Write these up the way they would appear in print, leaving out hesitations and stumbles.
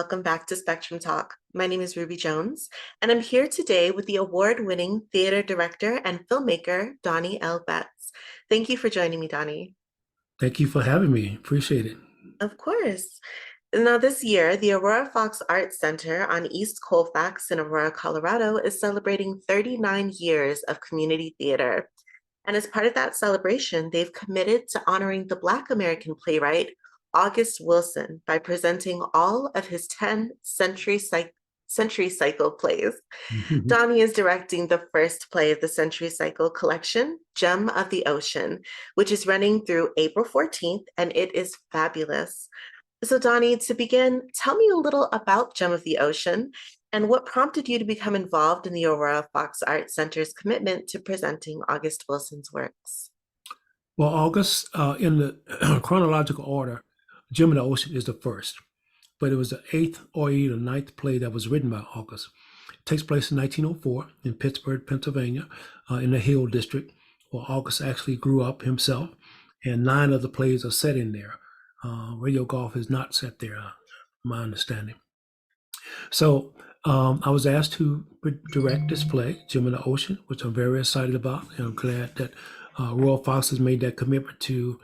welcome back to Spectrum Talk. My name is Ruby Jones, and I'm here today with the award-winning theater director and filmmaker, Donnie L. Betts. Thank you for joining me, Donnie. Thank you for having me. Appreciate it. Of course. Now, this year, the Aurora Fox Arts Center on East Colfax in Aurora, Colorado, is celebrating 39 years of community theater. And as part of that celebration, they've committed to honoring the Black American playwright August Wilson by presenting all of his 10 Century Cycle plays. Donnie is directing the first play of the Century Cycle collection, Gem of the Ocean, which is running through April 14th, and it is fabulous. So Donnie, to begin, tell me a little about Gem of the Ocean and what prompted you to become involved in the Aurora Fox Arts Center's commitment to presenting August Wilson's works. Well, August, in the chronological order, Gem of the Ocean is the first, but it was the eighth or either ninth play that was written by August. It takes place in 1904 in Pittsburgh, Pennsylvania, in the Hill District, where August actually grew up himself, and 9 of the plays are set in there. Radio Golf is not set there, my understanding. So I was asked to direct this play, Gem of the Ocean, which I'm very excited about, and I'm glad that Royal Fox has made that commitment to,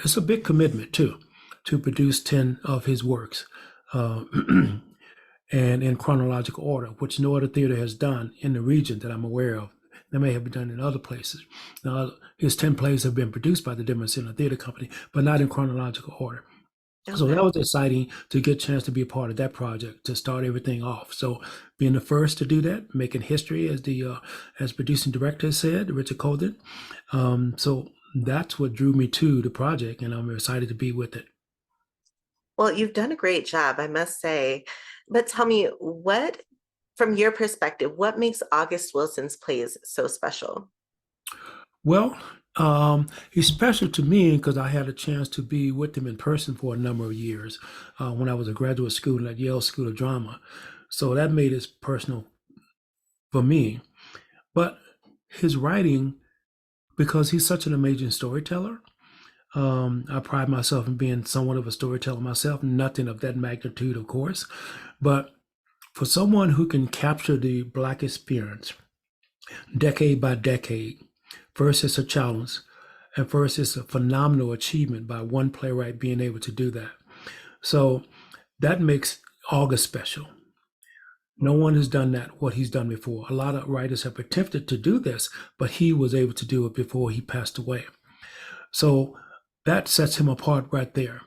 it's a big commitment too, to produce 10 of his works, and in chronological order, which no other theater has done in the region that I'm aware of. They may have been done in other places. Now, his 10 plays have been produced by the Denver Center Theater Company, but not in chronological order. Okay. So that was exciting to get a chance to be a part of that project, to start everything off. So being the first to do that, making history, as the as producing director said, Richard Colden. So that's what drew me to the project, and I'm excited to be with it. Well, you've done a great job, I must say. But tell me, what, from your perspective, what makes August Wilson's plays so special? Well, he's special to me because I had a chance to be with him in person for a number of years when I was a graduate student at Yale School of Drama. So that made it personal for me. But his writing, because he's such an amazing storyteller, I pride myself in being somewhat of a storyteller myself, nothing of that magnitude, of course. But for someone who can capture the Black experience decade by decade, first it's a challenge, and first it's a phenomenal achievement by one playwright being able to do that. So that makes August special. No one has done that, what he's done before. A lot of writers have attempted to do this, but he was able to do it before he passed away. So that sets him apart right there.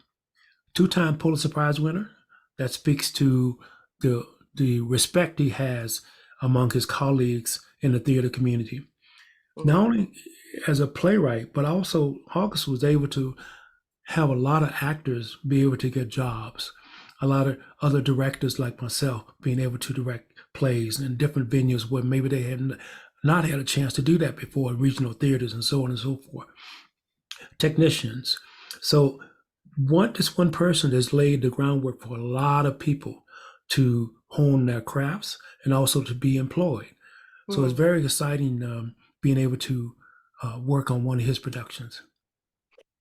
2-time Pulitzer Prize winner. That speaks to the respect he has among his colleagues in the theater community. Not only as a playwright, but also August was able to have a lot of actors be able to get jobs. A lot of other directors like myself being able to direct plays in different venues where maybe they had not had a chance to do that before, regional theaters and so on and so forth. Technicians. So this one person has laid the groundwork for a lot of people to hone their crafts and also to be employed. So it's very exciting being able to work on one of his productions.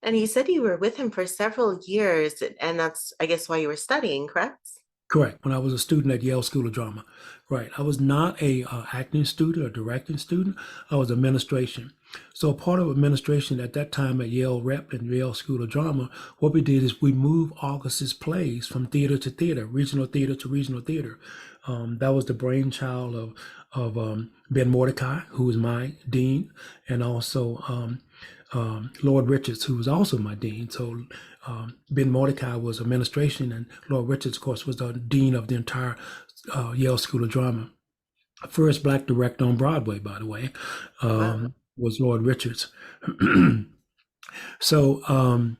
And you said you were with him for several years, and that's, I guess, why you were studying, correct? Correct. When I was a student at Yale School of Drama. Right. I was not a acting student or directing student. I was administration. So part of administration at that time at Yale Rep and Yale School of Drama, what we did is we moved August's plays from theater to theater, regional theater to regional theater. That was the brainchild of Ben Mordecai, who was my dean, and also Lord Richards, who was also my dean. So Ben Mordecai was administration, and Lord Richards, of course, was the dean of the entire Yale School of Drama. First Black director on Broadway, by the way, was Lord Richards. So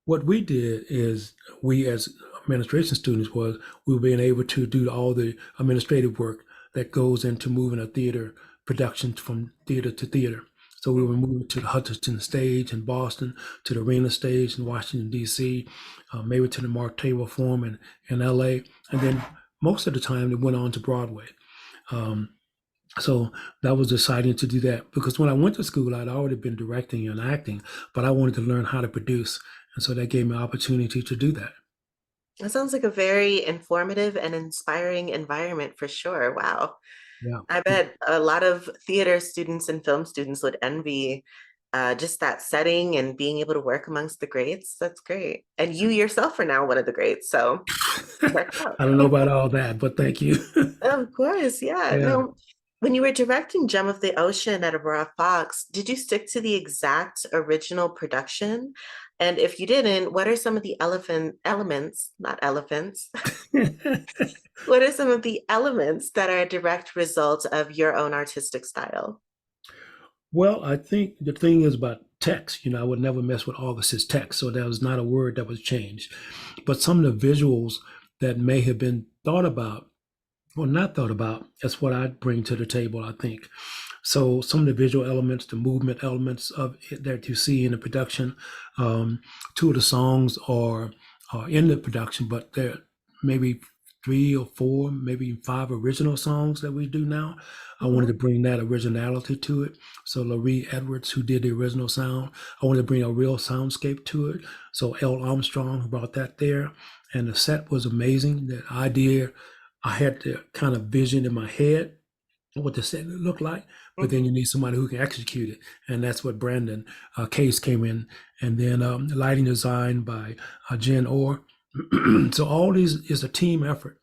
what we did is, we as administration students, was we were being able to do all the administrative work that goes into moving a theater production from theater to theater. So we were moving to the Hutchinson stage in Boston, to the Arena stage in Washington, D.C., maybe to the Mark Taylor Forum in L.A., and then most of the time it went on to Broadway. So that was exciting to do that, because when I went to school, I'd already been directing and acting, but I wanted to learn how to produce. And so that gave me an opportunity to do that. That sounds like a very informative and inspiring environment for sure. Wow. Yeah. I bet a lot of theater students and film students would envy just that setting and being able to work amongst the greats. That's great. And you yourself are now one of the greats, so check it I don't know out. about all that, but thank you. Of course, yeah. Yeah. No, when you were directing Gem of the Ocean at Aurora Fox, did you stick to the exact original production? And if you didn't, what are some of the elements, not elephants, what are some of the elements that are a direct result of your own artistic style? Well, I think the thing is about text. I would never mess with August's text, so that was not a word that was changed. But some of the visuals that may have been thought about or not thought about, that's what I'd bring to the table, I think. So some of the visual elements, the movement elements of it that you see in the production, two of the songs are in the production, but there maybe three or four, maybe five original songs that we do now. I wanted Mhm. to bring that originality to it. So Larry Edwards, who did the original sound, I wanted to bring a real soundscape to it. So L. Armstrong brought that there, and the set was amazing. The idea, I had the kind of vision in my head what the set looked like, but then Mhm. you need somebody who can execute it, and that's what Brandon Case came in, and then lighting design by Jen Orr. So all these is a team effort.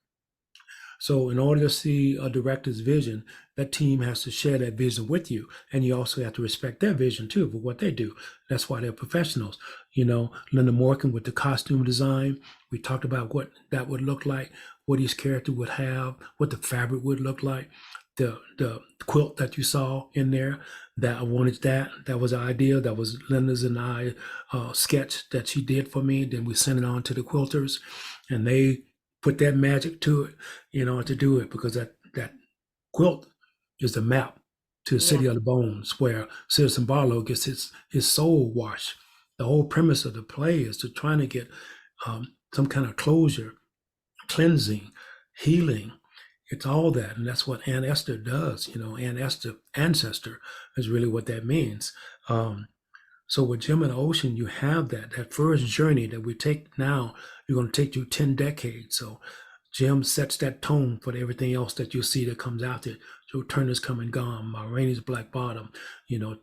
So in order to see a director's vision, that team has to share that vision with you, and you also have to respect their vision too for what they do. That's why they're professionals. Linda Morgan with the costume design, we talked about what that would look like, what each character would have, what the fabric would look like. The quilt that you saw in there, that I wanted that. That was the idea. That was Linda's and I sketch that she did for me. Then we sent it on to the quilters, and they put that magic to it, to do it because that quilt is the map to the Yeah. city of the bones where Citizen Barlow gets his soul washed. The whole premise of the play is to trying to get some kind of closure, cleansing, healing. It's all that, and that's what Aunt Esther does. Aunt Esther ancestor is really what that means. So with Jim and the Ocean, you have that first journey that we take now. You're going to take you 10 decades. So Jim sets that tone for everything else that you see that comes after it. Joe Turner's Come and Gone, Ma Rainey's Black Bottom, you know,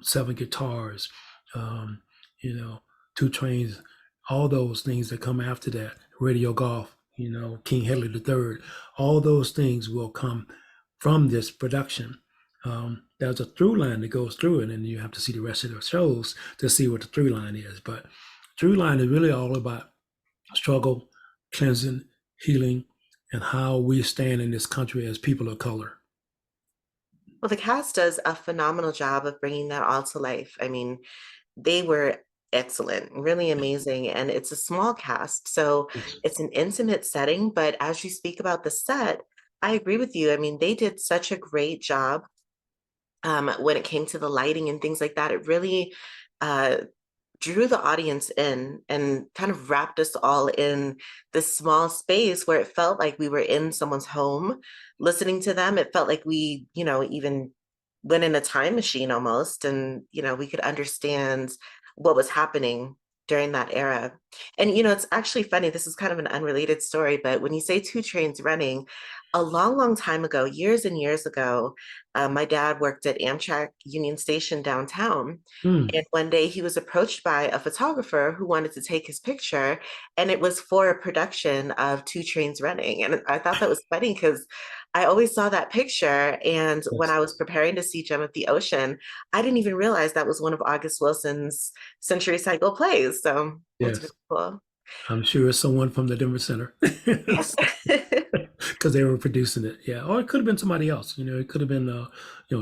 Seven Guitars, um, you know, Two Trains, all those things that come after that. Radio Golf, King Henry III, all those things will come from this production. There's a through line that goes through it, and you have to see the rest of the shows to see what the through line is. But through line is really all about struggle, cleansing, healing, and how we stand in this country as people of color. Well, the cast does a phenomenal job of bringing that all to life. I mean, they were excellent, really amazing. And it's a small cast, so Yes. it's an intimate setting. But as you speak about the set, I agree with you. I mean, they did such a great job when it came to the lighting and things like that. It really uh, drew the audience in and kind of wrapped us all in this small space where it felt like we were in someone's home listening to them. It felt like we, even went in a time machine almost, and, we could understand what was happening during that era. And, it's actually funny. This is kind of an unrelated story, but when you say two trains running, a long, long time ago, years and years ago, my dad worked at Amtrak Union Station downtown. Mm, And one day he was approached by a photographer who wanted to take his picture, and it was for a production of Two Trains Running. And I thought that was funny because I always saw that picture. And when yes, I was preparing to see Gem of the Ocean, I didn't even realize that was one of August Wilson's Century Cycle plays. So that's really yes. cool. I'm sure it's someone from the Denver Center Yeah. because they were producing it. Yeah, or it could have been somebody else. It could have been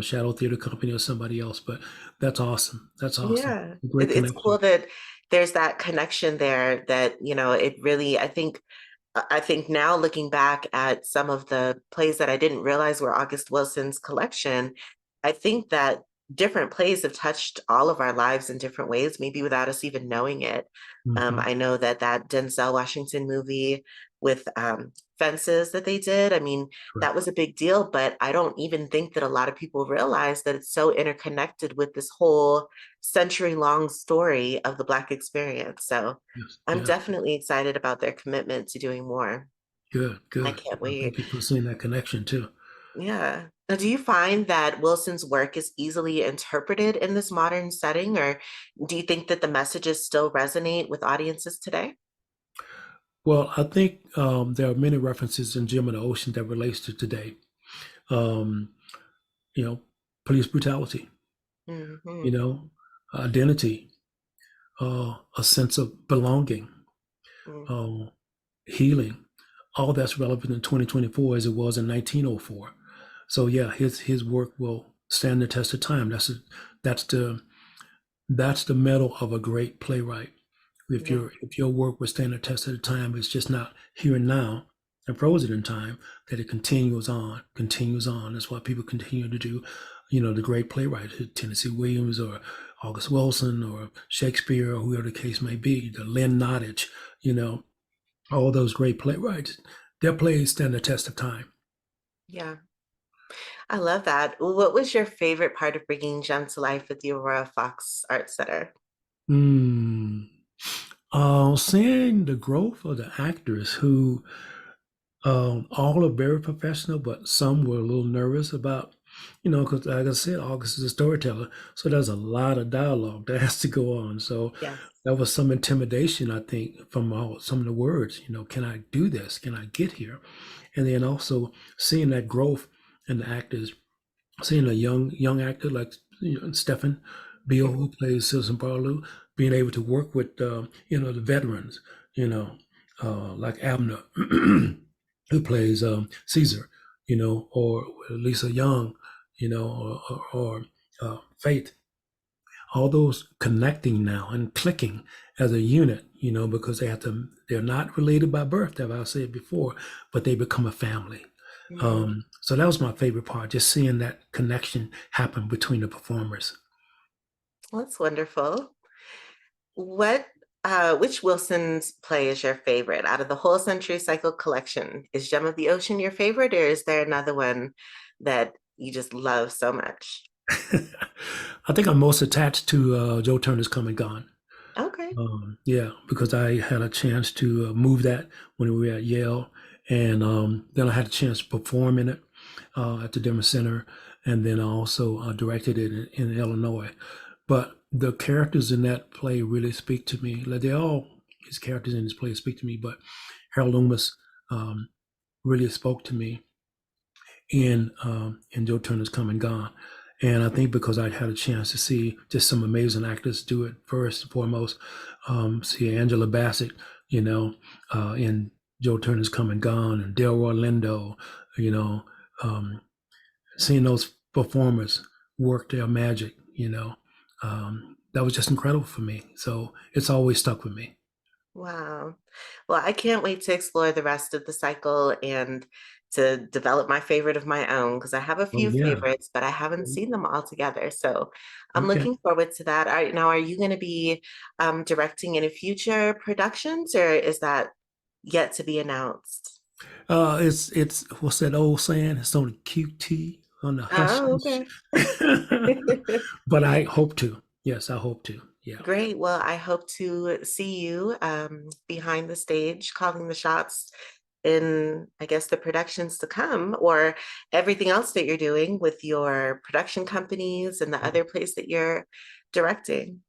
Shadow Theater Company or somebody else. But that's awesome. That's awesome. Yeah. Great It's cool connection. that there's that connection there that, it really, I think now looking back at some of the plays that I didn't realize were August Wilson's collection, I think that different plays have touched all of our lives in different ways, maybe without us even knowing it. Hmm. I know that Denzel Washington movie with fences that they did. I mean, that Correct. was a big deal, but I don't even think that a lot of people realize that it's so interconnected with this whole century-long story of the Black experience. So Yes. I'm Yes. definitely excited about their commitment to doing more. Good. I Good. can't Thank wait. you for seeing that connection too. Yeah. Now, do you find that Wilson's work is easily interpreted in this modern setting, or do you think that the messages still resonate with audiences today? Well, I think there are many references in Gem of the Ocean that relates to today. Um, you know, police brutality, you Hmm. know, identity, a sense of belonging, uh, healing. All that's relevant in 2024 as it was in 1904. So yeah, his work will stand the test of time. That's the that's the medal of a great playwright. Yeah. If your work will stand the test of the time, it's just not here and now and frozen in time, that it continues on, continues on. That's what people continue to do. The great playwrights, Tennessee Williams or August Wilson or Shakespeare or whoever the case may be, the Lynn Nottage, you know, all those great playwrights, their plays stand the test of time. Yeah. I love that. What was your favorite part of bringing Gem to life at the Aurora Fox Arts Center? Mm. Seeing the growth of the actors who all are very professional, but some were a little nervous about, because like I said, August is a storyteller, so there's a lot of dialogue that has to go on. So Yes. there was some intimidation, I think, from some of the words. Can I do this? Can I get here? And then also seeing that growth in the actors, seeing a young actor like Stephen Beale, Mhm. who plays Susan Barlow, being able to work with the veterans, you know, like Abner, who plays Caesar, or Lisa Young, or Faith. All those connecting now and clicking as a unit, because they're not related by birth, as I said before, but they become a family. Mhm. So that was my favorite part, just seeing that connection happen between the performers. Well, that's wonderful. What, which Wilson's play is your favorite out of the whole Century Cycle collection? Is Gem of the Ocean your favorite, or is there another one that you just love so much? I think I'm most attached to Joe Turner's Come and Gone. Okay. Yeah, because I had a chance to move that when we were at Yale, and then I had a chance to perform in it at the Denver Center, and then I also directed it in Illinois. But the characters in that play really speak to me. Like his characters in this play speak to me, but Harold Loomis um, really spoke to me in Joe Turner's Come and Gone. And I think because I had a chance to see just some amazing actors do it first and foremost, see Angela Bassett, in Joe Turner's Come and Gone, and Delroy Lindo, you know, um, seeing those performers work their magic, that was just incredible for me. So it's always stuck with me. Wow. Well, I can't wait to explore the rest of the cycle and to develop my favorite of my own because I have a Oh few yeah. favorites, but I haven't seen them all together. So I'm Okay. looking forward to that. Now, are you going to be directing any future productions, or is that yet to be announced? It's what's that old saying? It's on the QT, on the hush Oh, hush. okay. But I hope to. Yes, I hope to. Yeah. Great. Well, I hope to see you behind the stage calling the shots in, I guess, the productions to come or everything else that you're doing with your production companies and the other place that you're directing.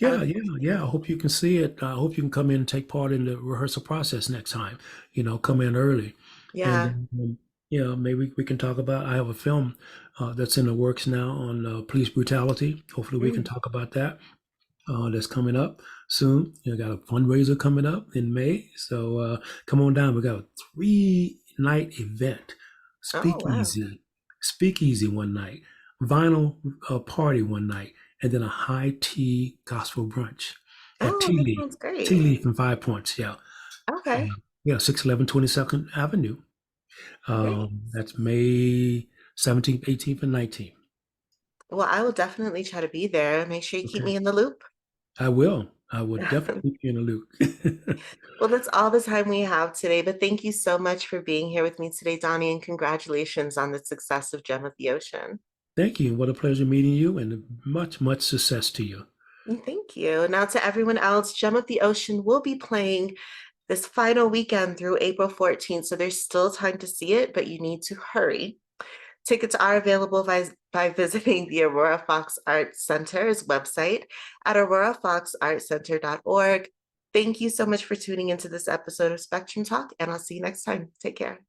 I Yeah, look yeah, forward to yeah. I that. hope you can see it. I hope you can come in and take part in the rehearsal process next time. Come in early. And Yeah. maybe we can talk about. I have a film that's in the works now on police brutality. Hopefully, we can Mm. talk about that. That's coming up soon. Got a fundraiser coming up in May. So come on down. We got a 3-night event. Oh, wow. Speakeasy one night, vinyl party one night, and then a high tea gospel brunch at Oh, that sounds Tea great. Leaf and 5 Points. Yeah. Okay. Yeah, 611 22nd Avenue. Great. That's May 17th, 18th, and 19th. Well, I will definitely try to be there. Make sure you keep Okay. me in the loop. I will. I will definitely keep you in the loop. Well, that's all the time we have today, but thank you so much for being here with me today, Donnie, and congratulations on the success of Gem of the Ocean. Thank you. What a pleasure meeting you, and much, much success to you. Thank you. Now, to everyone else, Gem of the Ocean will be playing this final weekend through April 14th, so there's still time to see it, but you need to hurry. Tickets are available by visiting the Aurora Fox Arts Center's website at aurorafoxartscenter.org. Thank you so much for tuning into this episode of Spectrum Talk, and I'll see you next time. Take care.